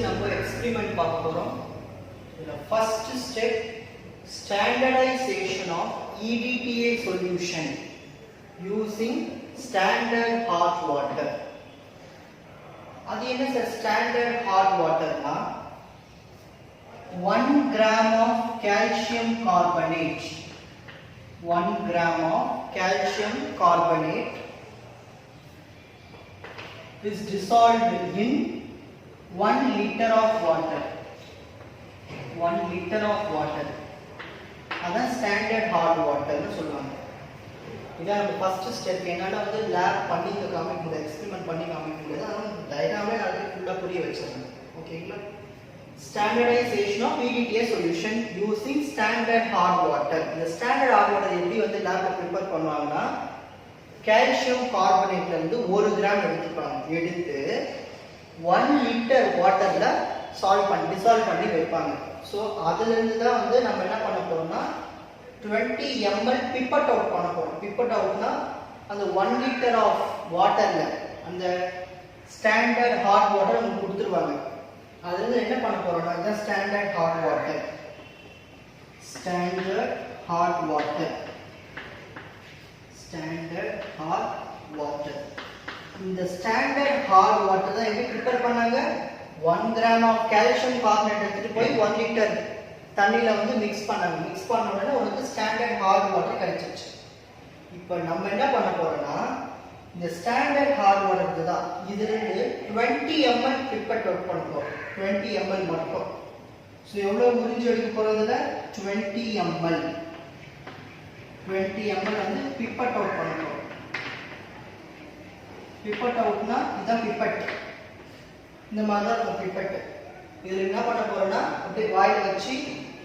நம்ம எக்ஸ்பெரிமெண்ட் பார்க்க போறோம். The first step, standardization of EDTA solution using standard hot water. அது என்ன சார் ஸ்டாண்டர்ட் ஹாட் வாட்டர்னா 1 gram of calcium carbonate 1 gram of calcium carbonate is dissolved in 1 liter of water 1 liter of water அதான் standard hot வாட்டர்னு சொல்லுவாங்க. இதான் நம்ம first step. என்னால் வந்து lab பண்ணி காமிக்க முடியாது, எக்ஸ்பெரிமெண்ட் பண்ணி காமிக்க முடியாது, ஆனால் டயக்ராமே நாளைக்கு ஃபுல்லாக புரிய வச்சிருந்தேன். ஓகேங்களா? Standardization of EDTA solution using standard hot water. இந்த ஸ்டாண்டர்ட் ஹாட் வாட்டர் எப்படி வந்து லேப்ல ப்ரிப்பேர் பண்ணுவாங்கன்னா, கால்சியம் கார்பனேட்ல இருந்து 1 கிராம் எடுத்துப்பாங்க. எடுத்து 1 லிட்டர் வாட்டர்ல டிசால்வ் பண்ணி வைப்பாங்க. ஸோ அதுல இருந்து தான் வந்து நம்ம என்ன பண்ண போறோம்னா 20 ml பிப்பட் அவுட் பண்ண போறோம். பிப்பட் அவுட்னா அந்த 1 லிட்டர் ஆஃப் வாட்டர்ல அந்த ஸ்டாண்டர்ட் ஹாட் வாட்டர் நமக்கு கொடுத்துருவாங்க. அதுல இருந்து என்ன பண்ண போறோம்னா இதுதான் standard hot water. Standard hot water standard hot water. இந்த ஸ்டாண்டர்ட் ஹாட் வாட்டர் தான் எப்படி ப்ரிப்பேர் பண்ணாங்க? 1 gram of calcium carbonate எடுத்துட்டு போய் 1 லிட்டர் தண்ணியில வந்து மிக்ஸ் பண்ணாங்க. மிக்ஸ் பண்ண உடனே உனக்கு ஸ்டாண்டர்ட் ஹாட் வாட்டர் கிடைச்சிச்சு. இப்போ நம்ம என்ன பண்ண போறோம்னா இந்த ஸ்டாண்டர்ட் ஹாட் வாட்டர் தான் இதுல இருந்து 20 ml பிப்பட் அவுட் பண்ண போறோம். 20 ml மட்டும். ஸோ எவ்வளவு உறிஞ்சி எடுக்க போறதுல 20 ml வந்து பிப்பட் அவுட் பண்ண போறோம். பிப்பட் அவுட்னா இதான் பிப்பட். இந்த மாதிரி தான் இருக்கும் பிப்பட். இதுல என்ன பண்ண போறோம்னா அப்படியே வாயில வச்சு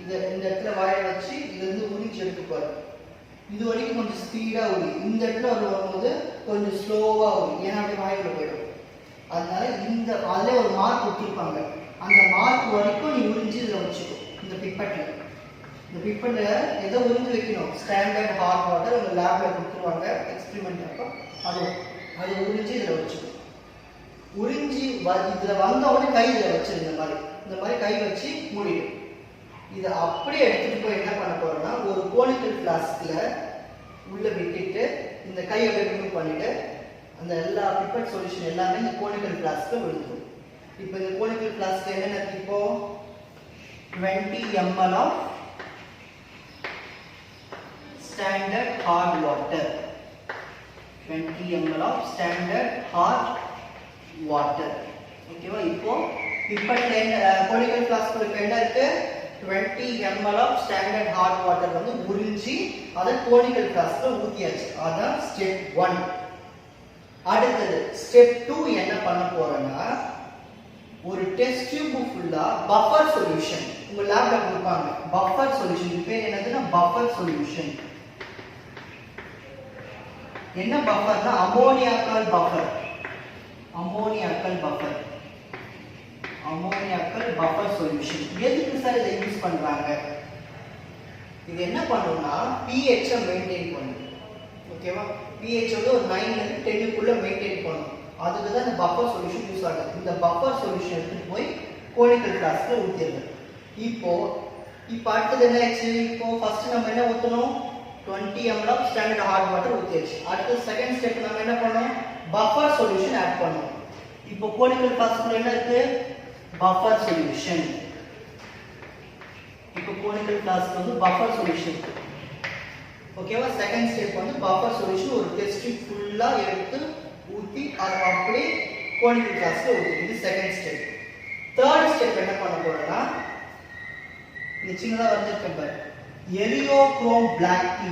இந்த இடத்துல வாயில வச்சு இதுல இருந்து உறிஞ்சி எடுக்க போறோம். இது வரைக்கும் கொஞ்சம் ஸ்பீடா உரி, இந்த இடத்துல வரும்போது கொஞ்சம் ஸ்லோவா உரி, ஏன்னா அப்படியே வாயில போயிடும். அதனால இந்த அதுல ஒரு மார்க் கொடுத்துருப்பாங்க. அந்த மார்க் வரைக்கும் நீ உறிஞ்சி இதுல வச்சுக்கோ. இந்த பிப்பட்ல எதை உறிஞ்சி வைக்கணும்? ஸ்டாண்டர்ட் ஹாட் வாட்டர் உங்க லேப்ல கொடுத்துருவாங்க எக்ஸ்பெரிமெண்ட் அப்போ அது உறிஞ்சி இதுல வச்சுக்கோ. உறிஞ்சி இதுல வந்த உடனே கை இதுல வச்சிரு. இந்த மாதிரி கை வச்சு மூடிடும். இதை அப்படியே எடுத்துட்டு போய் என்ன பண்ண போறோம்னா ஒரு கோனிக்கல் ஃபிளாஸ்க்ல உள்ள விட்டுட்டு இந்த கையை ரிமூவ் பண்ணிட்டு அந்த எல்லா பிப்பட் சொல்யூஷன் எல்லாமே இந்த கோனிக்கல் ஃபிளாஸ்க்ல விழுந்துடும். இப்போ இந்த கோனிக்கல் ஃபிளாஸ்க்ல என்னென்ன இருக்கு? இப்போ 20 ml of standard hard water 20 ml of standard hard water. ஓகேவா? இப்போ பிப்பட்ல கோனிக்கல் ஃபிளாஸ்க்ல என்ன இருக்கு? 20 ml of standard hot water வந்து உறிஞ்சி அத கோனிக்கல் ஃபிளாஸ்க்ல ஊத்தியாச்சு. அதான் ஸ்டெப் 1. அடுத்து ஸ்டெப் 2 என்ன பண்ண போறோம்னா ஒரு டெஸ்ட் டியூப் ஃபுல்லா பஃபர் சொல்யூஷன் உங்க லேப்ல கொடுப்பாங்க. பஃபர் சொல்யூஷன் பேர் என்னதுன்னா பஃபர் சொல்யூஷன். என்ன பஃபர்னா ammoniacal buffer. Ammoniacal buffer solution. எதுக்கு சார் இதை யூஸ் பண்றாங்க? இது என்ன பண்ணும்னா pH மெயின்டைன் பண்ணும். ஓகேவா? pH வந்து ஒரு 9 ல இருந்து 10 க்குள்ள மெயின்டைன் பண்ணும். அதுக்கு தான் இந்த பஃபர் சொல்யூஷன் யூஸ் ஆகுது. இந்த பஃபர் சொல்யூஷன் எடுத்துட்டு போய் கோனிக்கல் ஃபிளாஸ்க்ல ஊத்திடுங்க. இப்போ அடுத்தது என்ன ஆச்சு? இப்போ ஃபர்ஸ்ட் நம்ம என்ன ஊத்தணும்? 20 ml of standard hot water ஊத்தியாச்சு. அடுத்து செகண்ட் ஸ்டெப் நம்ம என்ன பண்ணோம்? பஃபர் சொல்யூஷன் ஆட் பண்ணோம். இப்போ கோனிக்கல் ஃபிளாஸ்க்ல என்ன இருக்கு? Buffer solution. இப்போ கோனிக்கல் ஃபிளாஸ்க் வந்து பஃபர் சொல்யூஷன். ஓகேவா? செகண்ட் ஸ்டெப் வந்து பஃபர் சொல்யூஷன் ஒரு டெஸ்ட் டியூப் ஃபுல்லா எடுத்து ஊத்தி அது அப்படியே கோனிக்கல் ஃபிளாஸ்க்ல ஊத்தி. இது செகண்ட் ஸ்டெப். தேர்ட் ஸ்டெப் என்ன பண்ண போறோம்னா இந்த சின்னதா வந்திருக்கு பாரு, erio chrome black T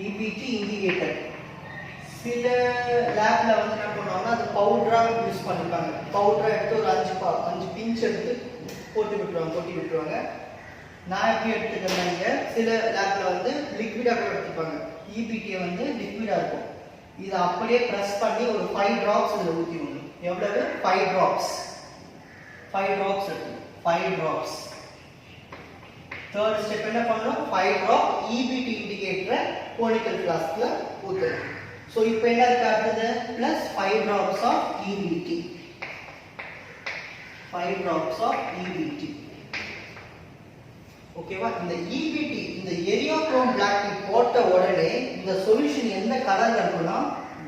EBT indicator. சில லேப்ல வந்து என்ன பண்ணுவாங்கன்னா அது பவுடரா யூஸ் பண்ணிப்பாங்க. பவுடரா எடுத்து ஒரு 5 பிஞ்ச் எடுத்து கொட்டி விட்டுருவாங்க. நான் எப்படி எடுத்துக்கிறேன்? சில லேப்ல வந்து லிக்விடா கூட எடுத்துப்பாங்க. EBT வந்து லிக்விடா இருக்கும். இதை அப்படியே பிரஸ் பண்ணி ஒரு 5 drops இதுல ஊத்தி விடணும். எவ்வளவு? 5 drops எடுத்து 5 drops. தேர்ட் ஸ்டெப் என்ன பண்ணணும்? 5 drop EBT இண்டிகேட்டரை கோனிக்கல் ஃபிளாஸ்க்ல ஊத்தணும். So இப்போ என்ன இருக்கு? அடுத்தது plus 5 drops of EBT. 5 drops of EBT. ஓகேவா? இந்த EBT இந்த எரியோக்ரோம் பிளாக் டீ போட்ட உடனே இந்த சொல்யூஷன் எந்த கலர்ல இருக்கும்னா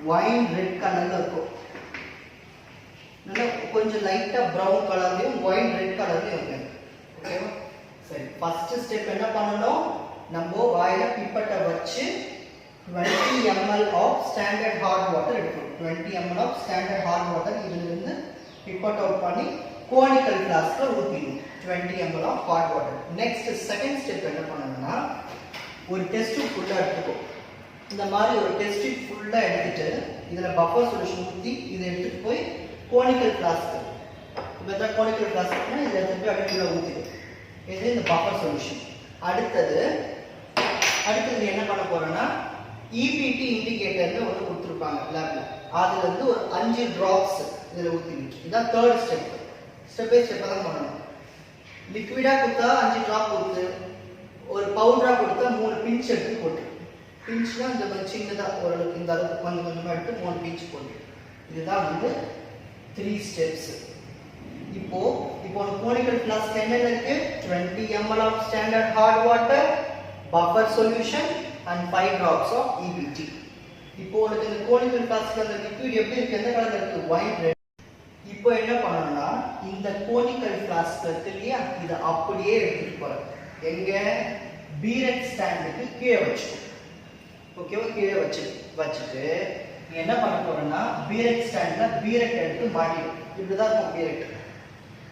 வைன் ரெட் கலர்ல இருக்கும். நல்லா கொஞ்சம் லைட்டா பிரவுன் கலர்லயும் வைன் ரெட் கலர்லயும் இருக்கும். ஓகேவா? சரி, ஃபர்ஸ்ட் ஸ்டெப் என்ன பண்ணணும்? நம்ம வாயில பிப்பட்டை வச்சு 20 ml of standard hot water எடுக்கணும். 20 ml of standard hot water இதுல இருந்து பிப்பட் அவுட் பண்ணி கோனிக்கல் ஃப்ளாஸ்க்ல ஊத்திடணும். 20 ml of hot water. Next second step என்ன பண்ணணும்னா ஒரு டெஸ்ட் டியூப் ஃபுல்லா எடுத்துக்கோ. இந்த மாதிரி ஒரு டெஸ்ட் டியூப் ஃபுல்லா எடுத்துட்டு இதுல பஃபர் சொல்யூஷன் ஊத்தி இதை எடுத்துட்டு போய் கோனிக்கல் ஃப்ளாஸ்க் இந்த கோனிக்கல் ஃப்ளாஸ்க்னா இதை எடுத்துட்டு போய் அப்படியே ஊத்திடு. இது இந்த பஃபர் சொல்யூஷன். அடுத்தது என்ன பண்ண போறோம்னா EBT இண்டிகேட்டர்னு ஒன்று கொடுத்துருப்பாங்க லேப்ல. அதுல இருந்து ஒரு 5 drops இதுல ஊத்திடுச்சு. இதான் தேர்ட் ஸ்டெப். ஸ்டெப் பை ஸ்டெப்பா தான் பண்ணணும். லிக்விடா கொடுத்தா 5 drop கொடுத்து, ஒரு பவுடரா கொடுத்தா 3 பிஞ்ச் எடுத்து போட்டு. பிஞ்ச்னா இந்த மாதிரி சின்னதா ஒரு இந்த அளவுக்கு கொஞ்சம் கொஞ்சமா எடுத்து 3 பிஞ்ச் போட்டு. இதுதான் வந்து 3 ஸ்டெப்ஸ். இப்போ கோனிக்கல் ஃப்ளாஸ்க் என்ன இருக்கு? 20 ml of standard hot water, buffer solution and 5 drops of EBT. இப்போ உங்களுக்கு இந்த கோனிக்கல் ஃப்ளாஸ்க்ல அந்த லிக்விட் எப்படி இருக்கு? எந்த கலர்ல இருக்கு? White red. இப்போ என்ன பண்ணணும்னா இந்த கோனிக்கல் ஃப்ளாஸ்க் இருக்கு இல்லையா, இதை அப்படியே எடுத்துட்டு போறேன். எங்க? பீரட் ஸ்டாண்டுக்கு கீழே வச்சுக்கோ. ஓகேவா? கீழே வச்சுட்டு நீ என்ன பண்ண போறேன்னா பீரட் ஸ்டாண்ட்ல பீரட் எடுத்து மாட்டிடும். இப்படிதான் இருக்கும் பீரட்.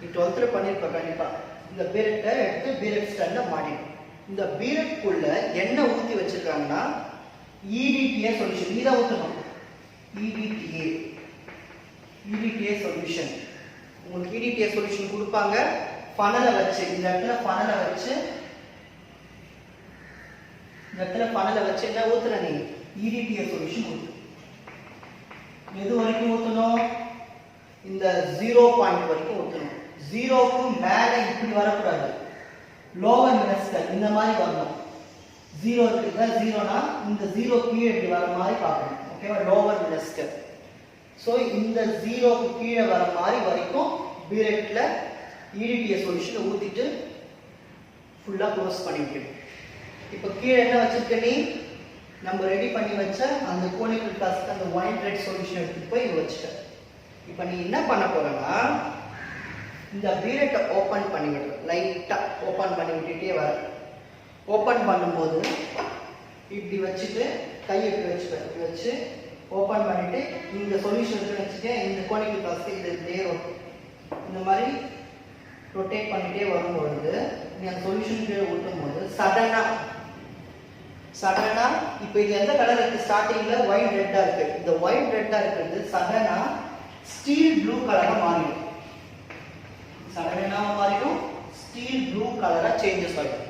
நீ 12th பண்ணிருப்ப கண்டிப்பா. இந்த பீரட்டை எடுத்து பீரட் ஸ்டாண்ட்ல மாட்டிடும். இந்த பீரட்குள்ள என்ன ஊத்தி வச்சிருக்காங்கன்னா EDTA சொல்யூஷன். நீ தான் ஊத்தணும். EDTA solution. உங்களுக்கு EDTA சொல்யூஷன் கொடுப்பாங்க. ஃபனலை வச்சு இந்த இடத்துல ஃபனலை வச்சு என்ன ஊத்துற? நீ EDTA சொல்யூஷன் ஊத்து. எது வரைக்கும் ஊத்தணும்? இந்த 0 பாயிண்ட் வரைக்கும் ஊத்தணும். 0க்கு மேல இப்படி வரக்கூடாது. லோவர் மினஸ்கல் இந்த மாதிரி வரணும். 0 இருக்குதா? 0னா இந்த 0 கீழே இப்படி வர மாதிரி பார்க்கணும். ஓகேவா? லோவர் மினஸ்கல். சோ இந்த 0க்கு கீழே வர மாதிரி வரைக்கும் பீரட்ல EDTA சொல்யூஷனை ஊத்திட்டு ஃபுல்லா க்ளோஸ் பண்ணிவிட்டு இப்போ கீழே என்ன வச்சிருக்க? நீ நம்ம ரெடி பண்ணி வச்ச அந்த கோனிக்கல் ஃப்ளாஸ்க் அந்த ஒயிட் ரெட் சொல்யூஷன் எடுத்துட்டு போய் இங்க வச்சிட்ட. இப்போ நீ என்ன பண்ண போறன்னா இந்த பீரட்டை ஓபன் பண்ணி விடு. லைட்டா ஓபன் பண்ணி விட்டுட்டே வர. ஓபன் பண்ணும்போது இப்படி வச்சுட்டு கையை இப்படி வச்சு ஓபன் பண்ணிட்டு இந்த சொல்யூஷன் வச்சுட்டு இந்த கோனிக்கல் ஃப்ளாஸ்க் இது நேரம் இந்த மாதிரி ரொட்டேட் பண்ணிட்டே வரும்பொழுது நீ அந்த சொல்யூஷன் கீழே ஊற்றும் போது சடனா இப்போ இது எந்த கலர் இருக்கு? ஸ்டார்டிங்ல ஒயிட் ரெட்டா இருக்கு. இந்த ஒயிட் ரெட்டா இருக்கிறது சடனா ஸ்டீல் ப்ளூ கலரா மாறிடும். ஸ்டீல் ப்ளூ கலரா சேஞ்சஸ் ஆகும்.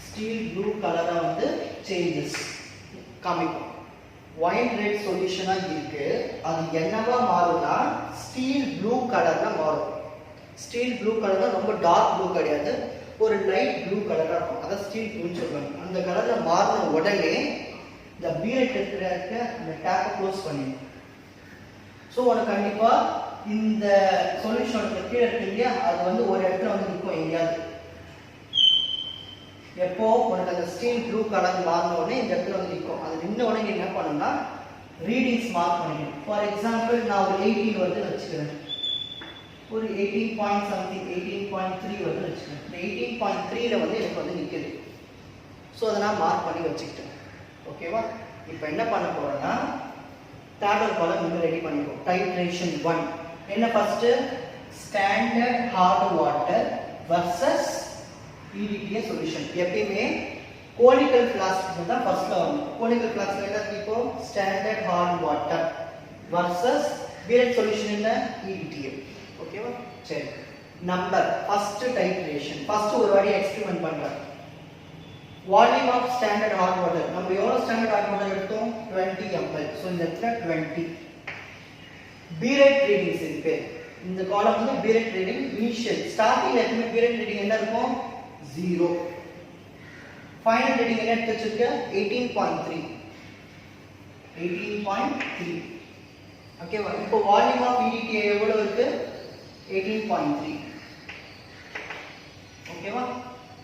ஸ்டீல் ப்ளூ கலரா வந்து சேஞ்சஸ் காமிக்கும். ஒயிட் ரெட் சொல்யூஷனா இருக்கு. அது என்னவா மாறும்னா ஸ்டீல் ப்ளூ கலர்ல மாறும். ஸ்டீல் ப்ளூ கலர்னா ரொம்ப டார்க் ப்ளூ கிடையாது, ஒரு லைட் ப்ளூ கலரா இருக்கும். அதான் ஸ்டீல் ப்ளூன்னு சொல்லுவாங்க. அந்த கலர்ல மாறின உடனே இந்த பீரட் எடுத்துட்டு அந்த டேப்பை க்ளோஸ் பண்ணிடும். ஸோ உனக்கு கண்டிப்பா இந்த சொல்யூஷனோட கீழே இருக்கு இல்லையா, அது வந்து ஒரு இடத்துல வந்து நிற்கும் எங்கேயாவது. எப்போ உனக்கு அந்த ஸ்டீல் ப்ளூ கலர் மாறின உடனே இந்த இடத்துல வந்து நிற்கும். அது நின்ன உடனே என்ன பண்ணணும்னா ரீடிங்ஸ் மார்க் பண்ணிக்கணும். ஃபார் எக்ஸாம்பிள் நான் ஒரு 18 வந்து வச்சுக்கிறேன். ஒரு 18.3 வந்து வச்சுக்கிறேன். இந்த 18.3ல வந்து எனக்கு வந்து நிற்குது. ஸோ அதை நான் மார்க் பண்ணி வச்சுக்கிட்டேன். ஓகேவா? இப்போ என்ன பண்ண போறேன்னா டேப்லெட் காலம் இன்னும் ரெடி பண்ணிப்போம். டைட்ரேஷன் 1 என்ன? First standard hot water versus EDTA solution. எப்பயுமே கோனிக்கல் ஃப்ளாஸ்க் தான் ஃபர்ஸ்ட்ல வரும். கோனிக்கல் ஃப்ளாஸ்க் என்ன இப்போ standard hot water versus burette solution என்ன? EDTA. ஓகேவா? சரி, நம்பர் ஃபர்ஸ்ட் டைட்ரேஷன். ஃபர்ஸ்ட் ஒரு வாட்டி எக்ஸ்பெரிமென்ட் பண்றேன். Volume of standard hot water நம்ம எவ்வளவு ஸ்டாண்டர்ட் ஹாட் வாட்டர் எடுத்தோம்? 20 ml. சோ இந்த இடத்துல 20. பீரட் ரீடிங்ஸ் இருக்கு. இந்த காலம் வந்து பீரட் ரீடிங் இனிஷியல் ஸ்டார்டிங்ல எப்பவுமே பீரட் ரீடிங் என்ன இருக்கும்? 0. ஃபைனல் ரீடிங் என்ன எடுத்து வச்சிருக்க? 18.3. ஓகேவா? இப்போ வால்யூம் ஆஃப் EDTA எவ்வளவு இருக்கு? 18.3. ஓகேவா?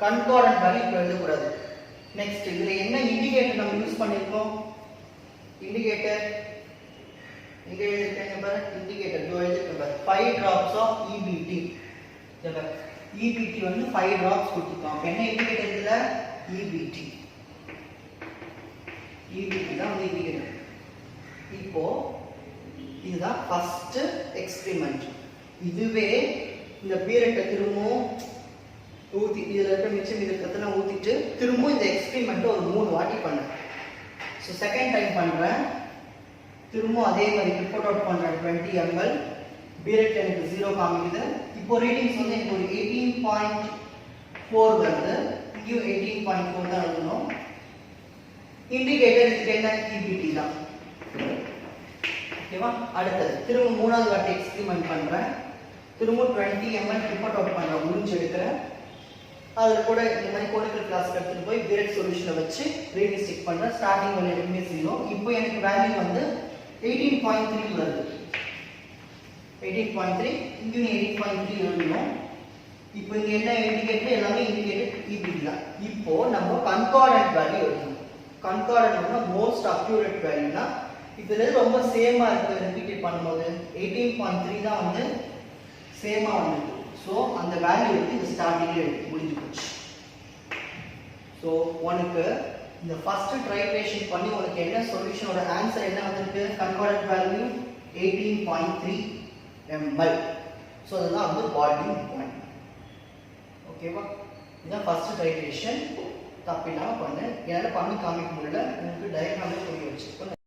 கன்கார்டன்ட் வேல்யூ இப்ப எழுதக்கூடாது. நெக்ஸ்ட் இதுல என்ன இண்டிகேட்டர் நம்ம யூஸ் பண்ணிருக்கோம்? இண்டிகேட்டர் இங்க எழுதிருக்கேன் பாரு, இண்டிகேட்டர் இதோ எழுதிருக்கேன் பாரு, 5 drops of EBT. இதோ EBT வந்து 5 drops கொடுத்துருக்கோம். அப்ப என்ன இண்டிகேட்டர் இதுல? EBT. EBT தான் வந்து இண்டிகேட்டர். இப்போ இதுதான் ஃபர்ஸ்ட் எக்ஸ்பெரிமெண்ட். இதுவே இந்த பீரட்டை திரும்பவும் ஊத்தி இதுல இருக்க மிச்சம் இருக்கிறதெல்லாம் ஊத்திட்டு திரும்பவும் இந்த எக்ஸ்பெரிமெண்ட் ஒரு 3 வாட்டி பண்ணேன். ஸோ செகண்ட் டைம் பண்றேன், திரும்பவும் அதே மாதிரி ரிப்போர்ட் அவுட் பண்றேன். 20 ml பீரட் எனக்கு 0 காமிக்குது. இப்போ ரீடிங்ஸ் வந்து எனக்கு ஒரு 18.4 வருது. இங்கேயும் 18.4 தான் எழுதணும். இண்டிகேட்டர் இதுக்கு என்ன? EBT தான். ஓகேவா? அடுத்தது திரும்ப மூணாவது வாட்டி எக்ஸ்பெரிமெண்ட் பண்றேன். திரும்ப 20 ml ரிப்போர்ட் அவுட் பண்றேன், உறிஞ்சு எடுக்கிறேன். அதில் கூட இந்த மாதிரி கோனிக்கல் ஃப்ளாஸ்க் எடுத்துட்டு போய் பீரட் சொல்யூஷனை வச்சு ரீடிங் ஸ்டிக் பண்றேன். ஸ்டார்டிங் வேல்யூ எப்பவுமே 0. இப்போ எனக்கு வேல்யூ வந்து 18.3 வருது. 18.3 இங்கேயும் 18.3 எழுதணும். இப்போ இங்க என்ன இண்டிகேட்டர்? எல்லாமே இண்டிகேட்டர் EBT தான். இப்போ நம்ம கன்கார்டன்ட் வேல்யூ எழுதணும். கன்கார்டன்ட்னா மோஸ்ட் அக்யூரேட் வேல்யூனா இதுல ரொம்ப சேமா இருக்கு. ரிப்பீட் பண்ணும்போது 18.3 தான் வந்து சேமா வந்துருக்கு. ஸோ அந்த வேல்யூ வந்து இந்த ஸ்டார்டிங்ல முடிஞ்சு போச்சு. ஸோ உனக்கு இந்த ஃபர்ஸ்ட் ட்ரைட்ரேஷன் பண்ணி உனக்கு என்ன சொல்யூஷனோட ஆன்சர் என்ன வந்திருக்கு? Concordant value 18.3 ml. ஸோ அதுதான் வந்து பாயிலிங் பாயிண்ட். ஓகேவா? இதுதான் ஃபர்ஸ்ட் ட்ரைட்ரேஷன். தப்பில்லாம பண்ணு. என்னால் பண்ணி காமிக்க முடியல, உங்களுக்கு டயக்ராமே புரிய வச்சு